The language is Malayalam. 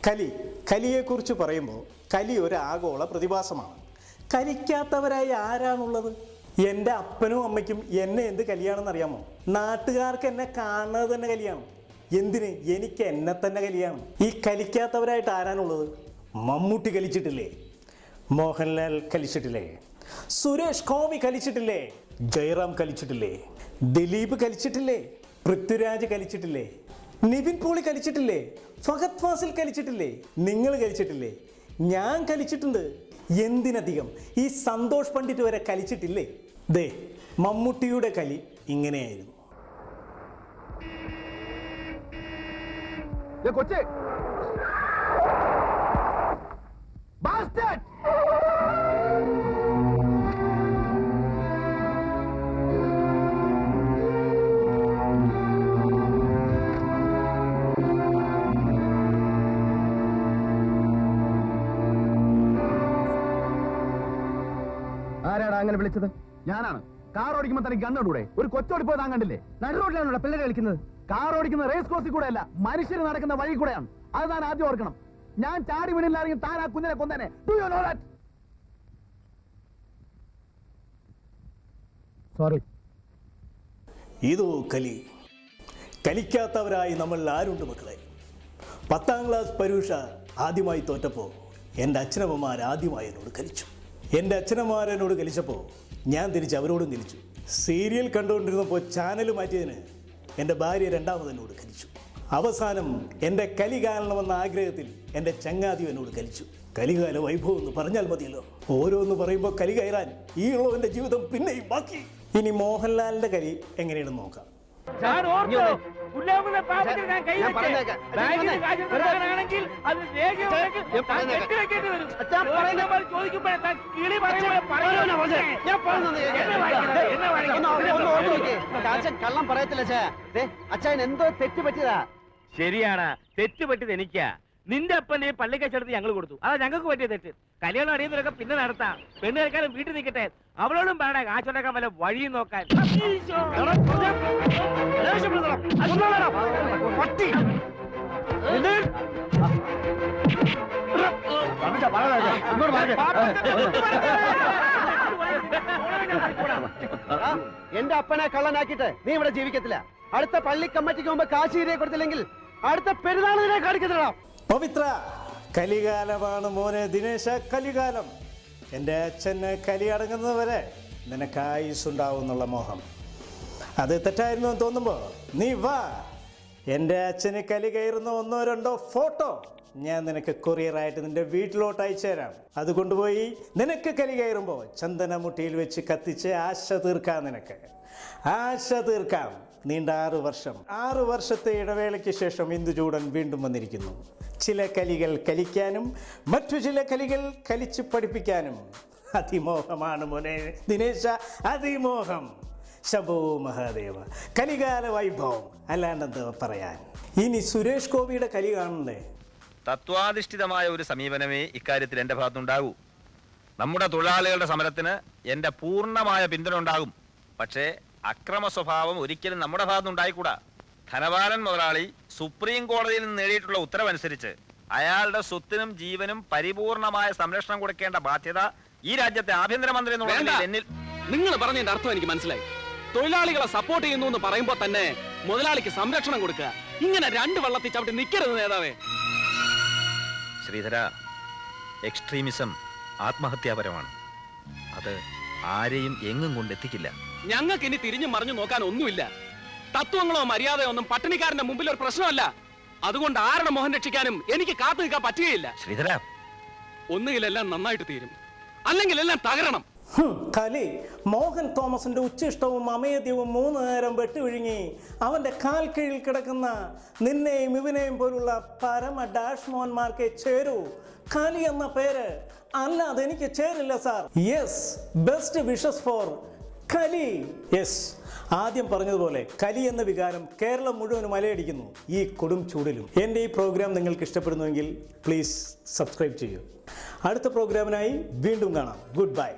കലിയെക്കുറിച്ച് പറയുമ്പോൾ കലി ഒരു ആഗോള പ്രതിഭാസമാണ്. കലിക്കാത്തവരായി ആരാണുള്ളത്? എൻ്റെ അപ്പനും അമ്മയ്ക്കും എന്നെ എന്ത് കലിയാണെന്ന് അറിയാമോ? നാട്ടുകാർക്ക് എന്നെ കാണുന്നത് തന്നെ കലിയാണ്. എന്തിന്? എനിക്ക് എന്നെ തന്നെ കലിയാണ്. ഈ കലിക്കാത്തവരായിട്ട് ആരാണുള്ളത്? മമ്മൂട്ടി കലിച്ചിട്ടില്ലേ? മോഹൻലാൽ കലിച്ചിട്ടില്ലേ? സുരേഷ് ഗോപി കലിച്ചിട്ടില്ലേ? ജയറാം കലിച്ചിട്ടില്ലേ? ദിലീപ് കലിച്ചിട്ടില്ലേ? പൃഥ്വിരാജ് കലിച്ചിട്ടില്ലേ? നിവിൻ പോളി കലിച്ചിട്ടില്ലേ? ഫഹദ് ഫാസിൽ കലിച്ചിട്ടില്ലേ? നിങ്ങൾ കലിച്ചിട്ടില്ലേ? ഞാൻ കലിച്ചിട്ടുണ്ട്. എന്തിനധികം ഈ സന്തോഷ് പണ്ഡിറ്റ് വരെ കലിച്ചിട്ടില്ലേ? ദേ, മമ്മൂട്ടിയുടെ കലി ഇങ്ങനെയായിരുന്നു. ആരാടാ അങ്ങനെ വിളിച്ചത്? ഞാനാണ്. കാർ ഓടിക്കുമ്പോ തനിക്ക് കണ്ണൂടെ ഒരു കൊച്ചോടി പോയി താങ്കണ്ടില്ലേ? നടു റോഡിലാണല്ലോ പിള്ളേരെ കളിക്കുന്നത്. കാർ ഓടിക്കുന്ന റേസ് കോഴ്സിൽ കൂടെ അല്ല, മനുഷ്യർ നടക്കുന്ന വഴി കൂടെയാണ്. അത് താൻ ആദ്യം ഓർക്കണം. ഞാൻ ചാടി വീണില്ലാണെങ്കിൽ താൻ ആ കുഞ്ഞിനെ കൊന്നേനെ. Do you know that? Sorry. ഇതോ കലി. കലിക്കാത്തവരായി നമ്മൾ ആരുണ്ട് മക്കളെ? 10ാം ക്ലാസ് പരീക്ഷ ആദ്യമായി തോറ്റപ്പോൾ എൻ്റെ അച്ഛനമ്മമാർ ആദ്യമായി എന്നോട് കലിച്ചു. എൻ്റെ അച്ഛനമ്മമാരെന്നോട് കലിച്ചപ്പോൾ ഞാൻ തിരിച്ച് അവരോടും കലിച്ചു. സീരിയൽ കണ്ടുകൊണ്ടിരുന്നപ്പോൾ ചാനൽ മാറ്റിയതിന് എൻ്റെ ഭാര്യ രണ്ടാമത് എന്നോട് കലിച്ചു. അവസാനം എൻ്റെ കലി കാണണമെന്ന ആഗ്രഹത്തിൽ എൻ്റെ ചങ്ങാതി എന്നോട് കലിച്ചു. കലികാല വൈഭവം എന്ന് പറഞ്ഞാൽ മതിയല്ലോ. ഓരോന്ന് പറയുമ്പോൾ കലി കയറാൻ ഈ ഉള്ളവൻ്റെ ജീവിതം പിന്നെയും ബാക്കി. ഇനി മോഹൻലാലിൻ്റെ കലി എങ്ങനെയാണെന്ന് നോക്കാം. കള്ളം പറയത്തില്ല അച്ഛൻ എന്തോ തെറ്റ് പറ്റിയതാ. ശരിയാണ്, തെറ്റ് പറ്റിയത് എനിക്കാ. നിന്റെ അപ്പന്റെ പള്ളിക്കച്ചടത്ത് ഞങ്ങൾ കൊടുത്തു. അതാ ഞങ്ങൾക്ക് പറ്റിയ തെറ്റ്. കല്യാണം അറിയുന്നവരൊക്കെ പിന്നെ നടത്താം. പെണ്ണ് കേൾക്കാനും വീട്ടിൽ നിൽക്കട്ടെ. അവളോടും വേണ കാശുണ്ടാക്കാൻ വല്ല വഴിയും നോക്കാൻ. എന്റെ അപ്പനെ കള്ളനാക്കിട്ട് നീ ഇവിടെ ജീവിക്കത്തില്ല. അടുത്ത പള്ളി കമ്മിറ്റിക്ക് മുമ്പ് കാശ് ഇരയെ കൊടുത്തില്ലെങ്കിൽ അടുത്ത പെരുന്നാളിനെ കാണിക്കത്തില്ല. പവിത്ര, കലികാലമാണ് മോനെ ദിനേശ, കലികാലം. എൻ്റെ അച്ഛന് കലി അടങ്ങുന്നതുവരെ നിനക്ക് ആയുസ്സുണ്ടാവും എന്നുള്ള മോഹം അത് തെറ്റായിരുന്നു എന്ന് തോന്നുമ്പോൾ നീ വാ. എൻ്റെ അച്ഛന് കലി കയറുന്ന 1-2 ഫോട്ടോ ഞാൻ നിനക്ക് കൊറിയറായിട്ട് നിന്റെ വീട്ടിലോട്ട് അയച്ചു തരാം. അത് കൊണ്ടുപോയി നിനക്ക് കലി കയറുമ്പോൾ ചന്ദനമുട്ടിയിൽ വെച്ച് കത്തിച്ച് ആശ തീർക്കാം. നിനക്ക് ആശ തീർക്കാം. നീണ്ട 6 വർഷത്തെ ഇടവേളയ്ക്ക് ശേഷം ഇന്ദുചൂടൻ വീണ്ടും വന്നിരിക്കുന്നു. ചില കലികൾ കലിക്കാനും മറ്റു ചില കലികൾ കലിച്ച് പഠിപ്പിക്കാനും. അതിമോഹമാണ് മോനെ ദിനേശ, അതിമോഹം. ശംഭോ മഹാദേവ, കലികാല വൈഭവം, അല്ലാണ്ടെന്ത് പറയാൻ. ഇനി സുരേഷ് ഗോപിയുടെ കലി കാണണ്ടേ? തത്വാധിഷ്ഠിതമായ ഒരു സമീപനമേ ഇക്കാര്യത്തിൽ എൻ്റെ ഭാഗത്തുണ്ടാകൂ. നമ്മുടെ തൊഴിലാളികളുടെ സമരത്തിന് എൻ്റെ പൂർണ്ണമായ പിന്തുണ ഉണ്ടാകും. പക്ഷേ അക്രമ സ്വഭാവം ഒരിക്കലും നമ്മുടെ ഭാഗത്തുനിന്നുണ്ടായിക്കൂടാ. ധനവാനൻ മുതലാളി സുപ്രീം കോടതിയിൽ നിന്ന് നേടിയിട്ടുള്ള ഉത്തരവനുസരിച്ച് അയാളുടെ സ്വത്തിനും ജീവനും പരിപൂർണമായ സംരക്ഷണം കൊടുക്കേണ്ട ബാധ്യത ഈ രാജ്യത്തെ ആഭ്യന്തരമന്ത്രി എന്നിൽ. നിങ്ങൾ പറഞ്ഞതിന്റെ അർത്ഥം എനിക്ക് മനസ്സിലായി. തൊഴിലാളികളെ സപ്പോർട്ട് ചെയ്യുന്നു എന്ന് പറയുമ്പോൾ തന്നെ മുതലാളിക്ക് സംരക്ഷണം കൊടുക്കുക. ഇങ്ങനെ 2 വള്ളത്തിൽ ചവിട്ടി നിൽക്കരുത് നേതാവേ. ശ്രീധര, എക്സ്ട്രീമിസം ആത്മഹത്യാപരമാണ്. അത് ആരെയും എങ്ങും കൊണ്ടെത്തിക്കില്ല. ഞങ്ങൾക്ക് ഇനി തിരിഞ്ഞു മറിഞ്ഞു നോക്കാൻ ഒന്നുമില്ല. തത്വങ്ങളോ മര്യാദയോ ഒന്നും പട്ടിണിക്കാരന്റെ മുമ്പിൽ ഒരു പ്രശ്നമല്ല. അതുകൊണ്ട് ആരുടെ മോഹൻ രക്ഷിക്കാനും എനിക്ക് കാത്തു നിൽക്കാൻ പറ്റുകയില്ല. ശ്രീധര, ഒന്നുകിലെല്ലാം നന്നായിട്ട് തീരും, അല്ലെങ്കിൽ എല്ലാം തകരണം. കലി മോഹൻ തോമസിന്റെ ഉച്ചിഷ്ടവും അമേദ്യവും 3 നേരം വെട്ടുവിഴുങ്ങി അവന്റെ കാൽ കീഴിൽ കിടക്കുന്ന നിന്നെയും ഇവനെയും പോലുള്ള പരമ ഡാഷ് മോഹന്മാർക്ക് ചേരൂ കലി എന്ന പേര്. അല്ലാതെ എനിക്ക് ചേരില്ല sir. Yes, best wishes for Kali. Yes, ആദ്യം പറഞ്ഞതുപോലെ കലി എന്ന വികാരം കേരളം മുഴുവനും അലയടിക്കുന്നു ഈ കൊടും ചൂടിലും. എൻ്റെ ഈ പ്രോഗ്രാം നിങ്ങൾക്ക് ഇഷ്ടപ്പെടുന്നുവെങ്കിൽ പ്ലീസ് സബ്സ്ക്രൈബ് ചെയ്യൂ. അടുത്ത പ്രോഗ്രാമിനായി വീണ്ടും കാണാം. Good bye.